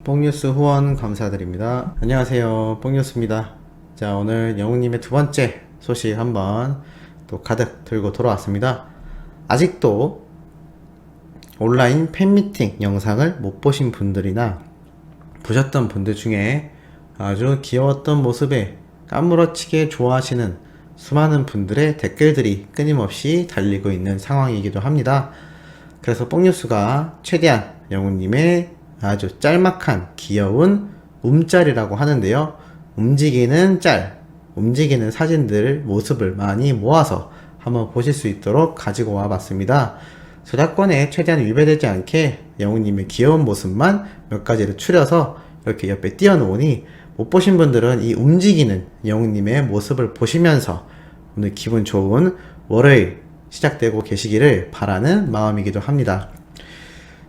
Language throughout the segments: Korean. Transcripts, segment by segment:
뽕뉴스 후원 감사드립니다. 안녕하세요, 뽕뉴스입니다. 자, 오늘 영웅님의 두 번째 소식 한번 또 가득 들고 돌아왔습니다. 아직도 온라인 팬미팅 영상을 못 보신 분들이나 보셨던 분들 중에 아주 귀여웠던 모습에 까무러치게 좋아하시는 수많은 분들의 댓글들이 끊임없이 달리고 있는 상황이기도 합니다. 그래서 뽕뉴스가 최대한 영웅님의 아주 짤막한 귀여운 움짤이라고 하는데요, 움직이는 짤, 움직이는 사진들 모습을 많이 모아서 한번 보실 수 있도록 가지고 와 봤습니다. 저작권에 최대한 위배되지 않게 영웅님의 귀여운 모습만 몇 가지를 추려서 이렇게 옆에 띄워 놓으니 못 보신 분들은 이 움직이는 영웅님의 모습을 보시면서 오늘 기분 좋은 월요일 시작되고 계시기를 바라는 마음이기도 합니다.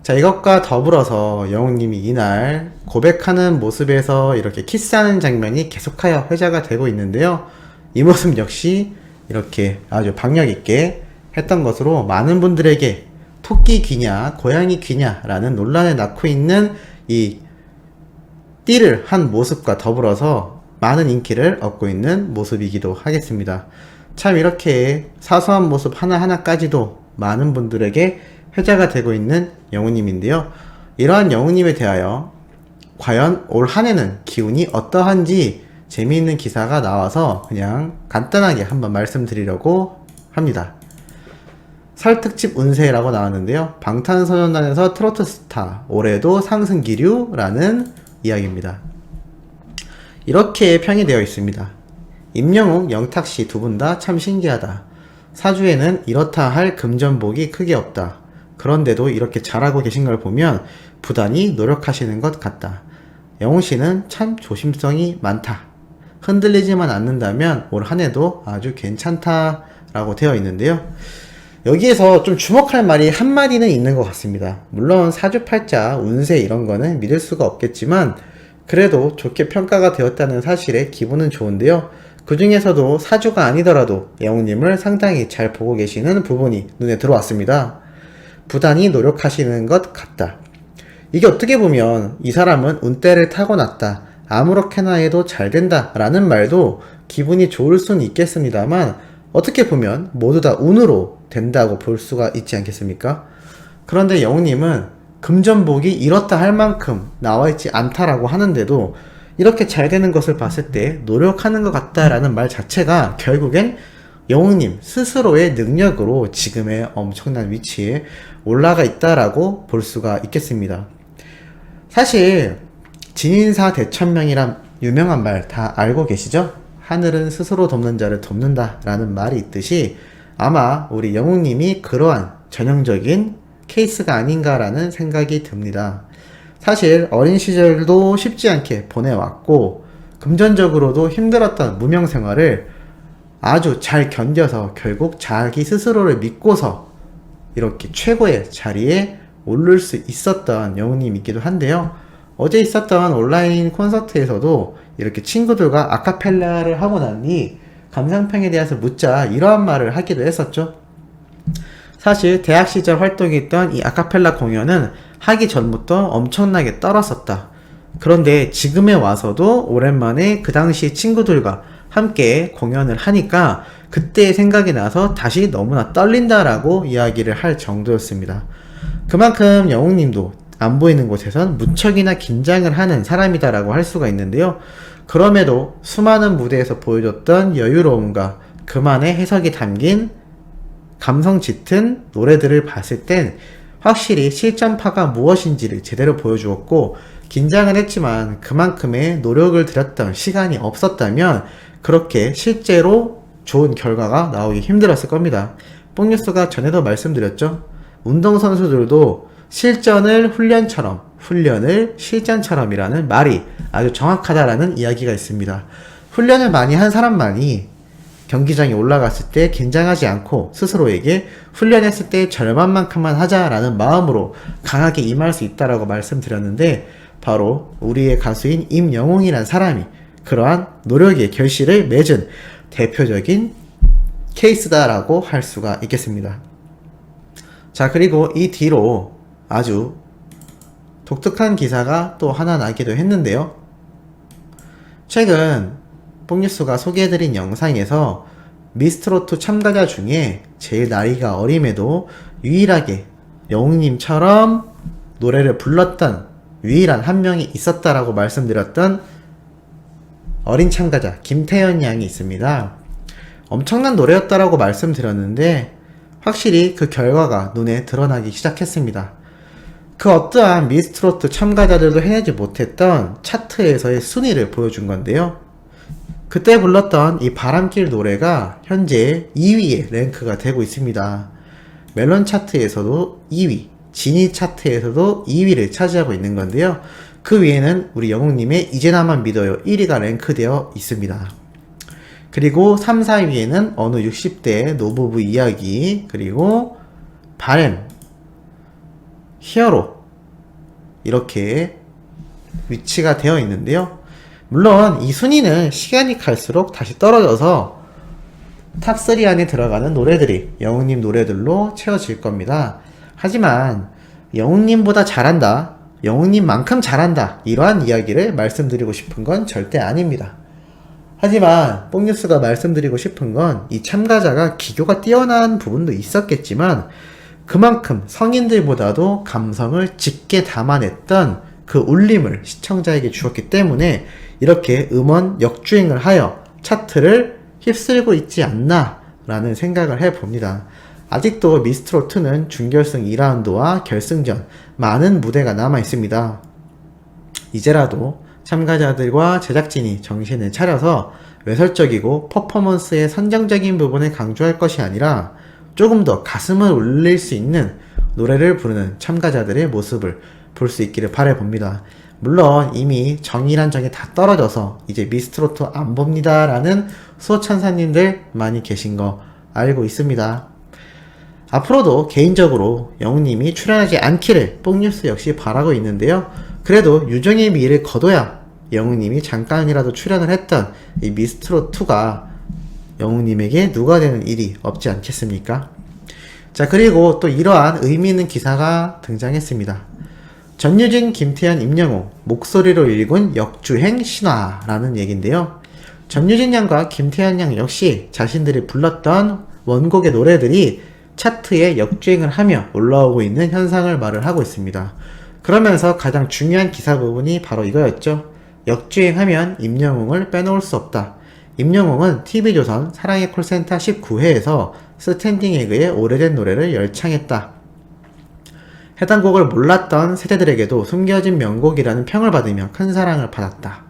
자, 이것과 더불어서 영웅님이 이날 고백하는 모습에서 이렇게 키스하는 장면이 계속하여 회자가 되고 있는데요, 이 모습 역시 이렇게 아주 박력 있게 했던 것으로 많은 분들에게 토끼 귀냐 고양이 귀냐 라는 논란을 낳고 있는 이 띠를 한 모습과 더불어서 많은 인기를 얻고 있는 모습이기도 하겠습니다. 참 이렇게 사소한 모습 하나하나까지도 많은 분들에게 회자가 되고 있는 영웅님인데요, 이러한 영웅님에 대하여 과연 올 한해는 기운이 어떠한지 재미있는 기사가 나와서 그냥 간단하게 한번 말씀드리려고 합니다. 설 특집 운세라고 나왔는데요, 방탄소년단에서 트로트 스타 올해도 상승 기류라는 이야기입니다. 이렇게 평이 되어 있습니다. 임영웅, 영탁씨 두 분 다 참 신기하다. 사주에는 이렇다 할 금전복이 크게 없다. 그런데도 이렇게 잘하고 계신 걸 보면 부단히 노력하시는 것 같다. 영웅씨는 참 조심성이 많다. 흔들리지만 않는다면 올 한해도 아주 괜찮다 라고 되어 있는데요, 여기에서 좀 주목할 말이 한마디는 있는 것 같습니다. 물론 사주팔자, 운세 이런 거는 믿을 수가 없겠지만 그래도 좋게 평가가 되었다는 사실에 기분은 좋은데요, 그 중에서도 사주가 아니더라도 영웅님을 상당히 잘 보고 계시는 부분이 눈에 들어왔습니다. 부단히 노력하시는 것 같다. 이게 어떻게 보면 이 사람은 운때를 타고났다, 아무렇게나 해도 잘 된다 라는 말도 기분이 좋을 수는 있겠습니다만 어떻게 보면 모두 다 운으로 된다고 볼 수가 있지 않겠습니까? 그런데 영웅님은 금전복이 이렇다 할 만큼 나와있지 않다라고 하는데도 이렇게 잘 되는 것을 봤을 때 노력하는 것 같다라는 말 자체가 결국엔 영웅님 스스로의 능력으로 지금의 엄청난 위치에 올라가 있다라고 볼 수가 있겠습니다. 사실 진인사 대천명이란 유명한 말 다 알고 계시죠? 하늘은 스스로 돕는 자를 돕는다 라는 말이 있듯이 아마 우리 영웅님이 그러한 전형적인 케이스가 아닌가라는 생각이 듭니다. 사실 어린 시절도 쉽지 않게 보내왔고 금전적으로도 힘들었던 무명 생활을 아주 잘 견뎌서 결국 자기 스스로를 믿고서 이렇게 최고의 자리에 오를 수 있었던 영웅님이기도 한데요, 어제 있었던 온라인 콘서트에서도 이렇게 친구들과 아카펠라를 하고 나니 감상평에 대해서 묻자 이러한 말을 하기도 했었죠. 사실 대학 시절 활동했던 이 아카펠라 공연은 하기 전부터 엄청나게 떨었었다. 그런데 지금에 와서도 오랜만에 그 당시 친구들과 함께 공연을 하니까 그때의 생각이 나서 다시 너무나 떨린다라고 이야기를 할 정도였습니다. 그만큼 영웅님도 안 보이는 곳에선 무척이나 긴장을 하는 사람이다라고 할 수가 있는데요, 그럼에도 수많은 무대에서 보여줬던 여유로움과 그만의 해석이 담긴 감성 짙은 노래들을 봤을 땐 확실히 실전파가 무엇인지를 제대로 보여주었고, 긴장을 했지만 그만큼의 노력을 들였던 시간이 없었다면 그렇게 실제로 좋은 결과가 나오기 힘들었을 겁니다. 뽕뉴스가 전에도 말씀드렸죠, 운동선수들도 실전을 훈련처럼, 훈련을 실전처럼이라는 말이 아주 정확하다라는 이야기가 있습니다. 훈련을 많이 한 사람만이 경기장에 올라갔을 때 긴장하지 않고 스스로에게 훈련했을 때 절반만큼만 하자라는 마음으로 강하게 임할 수 있다라고 말씀드렸는데, 바로 우리의 가수인 임영웅이란 사람이 그러한 노력의 결실을 맺은 대표적인 케이스다라고 할 수가 있겠습니다. 자, 그리고 이 뒤로 아주 독특한 기사가 또 하나 나기도 했는데요. 최근 뽕뉴스가 소개해드린 영상에서 미스트롯2 참가자 중에 제일 나이가 어림에도 유일하게 영웅님처럼 노래를 불렀던 유일한 한 명이 있었다라고 말씀드렸던 어린 참가자 김태현 양이 있습니다. 엄청난 노래였다라고 말씀드렸는데 확실히 그 결과가 눈에 드러나기 시작했습니다. 그 어떠한 미스트롯2 참가자들도 해내지 못했던 차트에서의 순위를 보여준 건데요. 그때 불렀던 이 바람길 노래가 현재 2위에 랭크가 되고 있습니다. 멜론 차트에서도 2위, 지니 차트에서도 2위를 차지하고 있는 건데요. 그 위에는 우리 영웅님의 이제 나만 믿어요 1위가 랭크되어 있습니다. 그리고 3, 4위에는 어느 60대 노부부 이야기, 그리고 바램, 히어로 이렇게 위치가 되어 있는데요. 물론 이 순위는 시간이 갈수록 다시 떨어져서 탑3 안에 들어가는 노래들이 영웅님 노래들로 채워질 겁니다. 하지만 영웅님보다 잘한다, 영웅님만큼 잘한다, 이러한 이야기를 말씀드리고 싶은 건 절대 아닙니다. 하지만 뽕뉴스가 말씀드리고 싶은 건 이 참가자가 기교가 뛰어난 부분도 있었겠지만 그만큼 성인들보다도 감성을 짙게 담아냈던 그 울림을 시청자에게 주었기 때문에 이렇게 음원 역주행을 하여 차트를 휩쓸고 있지 않나 라는 생각을 해봅니다. 아직도 미스트롯2는 준결승 2라운드와 결승전 많은 무대가 남아 있습니다. 이제라도 참가자들과 제작진이 정신을 차려서 외설적이고 퍼포먼스의 선정적인 부분을 강조할 것이 아니라 조금 더 가슴을 울릴 수 있는 노래를 부르는 참가자들의 모습을 볼 수 있기를 바라봅니다. 물론 이미 정이란 정이 다 떨어져서 이제 미스트롯2 안 봅니다 라는 수호천사님들 많이 계신 거 알고 있습니다. 앞으로도 개인적으로 영웅님이 출연하지 않기를 뽕뉴스 역시 바라고 있는데요. 그래도 유정의 미를 거둬야 영웅님이 잠깐이라도 출연을 했던 이 미스트롯2가 영웅님에게 누가 되는 일이 없지 않겠습니까? 자, 그리고 또 이러한 의미 있는 기사가 등장했습니다. 전유진, 김태현, 임영웅 목소리로 일군 역주행 신화라는 얘기인데요. 전유진 양과 김태현 양 역시 자신들이 불렀던 원곡의 노래들이 차트에 역주행을 하며 올라오고 있는 현상을 말을 하고 있습니다. 그러면서 가장 중요한 기사 부분이 바로 이거였죠. 역주행하면 임영웅을 빼놓을 수 없다. 임영웅은 TV조선 사랑의 콜센터 19회에서 스탠딩 에그의 오래된 노래를 열창했다. 해당 곡을 몰랐던 세대들에게도 숨겨진 명곡이라는 평을 받으며 큰 사랑을 받았다.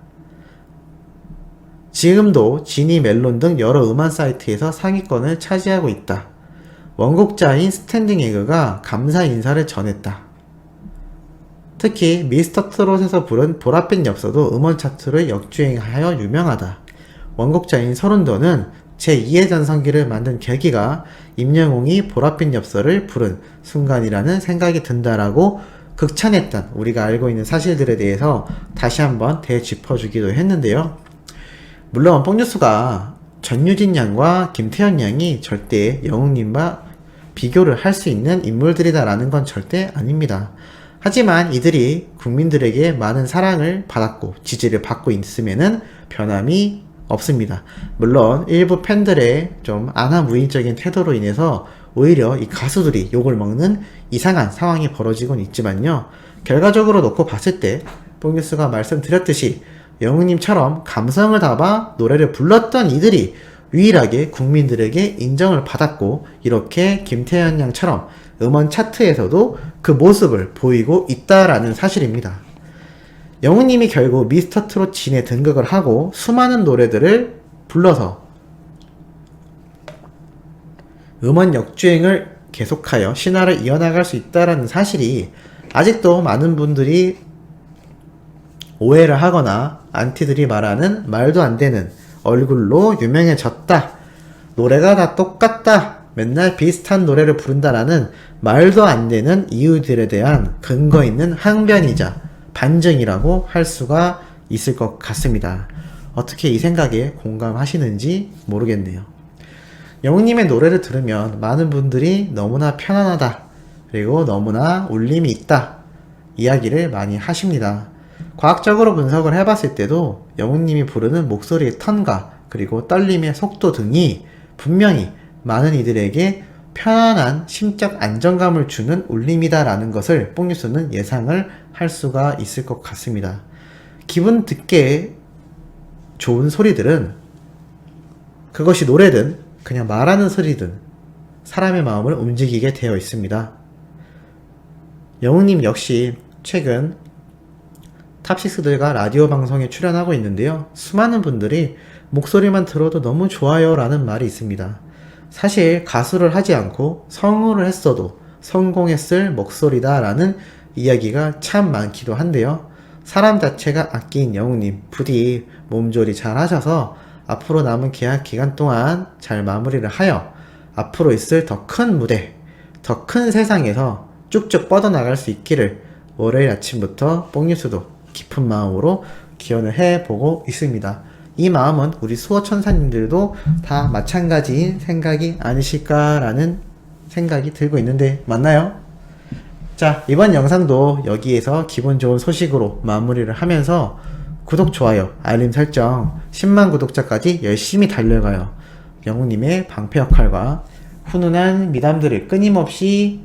지금도 지니, 멜론 등 여러 음원 사이트에서 상위권을 차지하고 있다. 원곡자인 스탠딩 에그가 감사 인사를 전했다. 특히 미스터 트롯에서 부른 보랏빛 엽서도 음원 차트를 역주행하여 유명하다. 원곡자인 서른도는 제2의 전성기를 만든 계기가 임영웅이 보랏빛 엽서를 부른 순간이라는 생각이 든다라고 극찬했던 우리가 알고 있는 사실들에 대해서 다시 한번 되짚어주기도 했는데요. 물론 뽕뉴스가 전유진 양과 김태현 양이 절대 영웅님과 비교를 할 수 있는 인물들이다라는 건 절대 아닙니다. 하지만 이들이 국민들에게 많은 사랑을 받았고 지지를 받고 있음에는 변함이 없습니다. 물론 일부 팬들의 좀 안하무인적인 태도로 인해서 오히려 이 가수들이 욕을 먹는 이상한 상황이 벌어지곤 있지만요. 결과적으로 놓고 봤을 때 뽕뉴스가 말씀드렸듯이 영웅님처럼 감성을 담아 노래를 불렀던 이들이 유일하게 국민들에게 인정을 받았고 이렇게 김태현 양처럼 음원 차트에서도 그 모습을 보이고 있다라는 사실입니다. 영웅님이 결국 미스터 트롯 진에 등극을 하고 수많은 노래들을 불러서 음원 역주행을 계속하여 신화를 이어나갈 수 있다라는 사실이 아직도 많은 분들이 오해를 하거나 안티들이 말하는 말도 안 되는 얼굴로 유명해졌다, 노래가 다 똑같다, 맨날 비슷한 노래를 부른다라는 말도 안 되는 이유들에 대한 근거 있는 항변이자 반증이라고 할 수가 있을 것 같습니다. 어떻게 이 생각에 공감하시는지 모르겠네요. 영웅님의 노래를 들으면 많은 분들이 너무나 편안하다, 그리고 너무나 울림이 있다, 이야기를 많이 하십니다. 과학적으로 분석을 해봤을 때도 영웅님이 부르는 목소리의 턴과 그리고 떨림의 속도 등이 분명히 많은 이들에게 편안한 심적 안정감을 주는 울림이다라는 것을 뽕뉴스는 예상을 할 수가 있을 것 같습니다. 기분 듣기에 좋은 소리들은 그것이 노래든 그냥 말하는 소리든 사람의 마음을 움직이게 되어 있습니다. 영웅님 역시 최근 탑식스들과 라디오 방송에 출연하고 있는데요. 수많은 분들이 목소리만 들어도 너무 좋아요 라는 말이 있습니다. 사실 가수를 하지 않고 성우를 했어도 성공했을 목소리다 라는 이야기가 참 많기도 한데요. 사람 자체가 악기인 영웅님 부디 몸조리 잘 하셔서 앞으로 남은 계약 기간 동안 잘 마무리를 하여 앞으로 있을 더 큰 무대, 더 큰 세상에서 쭉쭉 뻗어나갈 수 있기를 월요일 아침부터 뽕뉴스도 깊은 마음으로 기원을 해보고 있습니다. 이 마음은 우리 수호천사님들도 다 마찬가지인 생각이 아니실까라는 생각이 들고 있는데 맞나요? 자, 이번 영상도 여기에서 기분 좋은 소식으로 마무리를 하면서 구독, 좋아요, 알림 설정 10만 구독자까지 열심히 달려가요. 영웅님의 방패 역할과 훈훈한 미담들을 끊임없이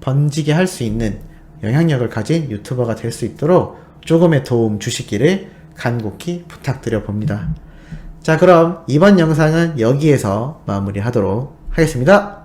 번지게 할 수 있는 영향력을 가진 유튜버가 될 수 있도록 조금의 도움 주시기를 간곡히 부탁드려 봅니다. 자, 그럼 이번 영상은 여기에서 마무리하도록 하겠습니다.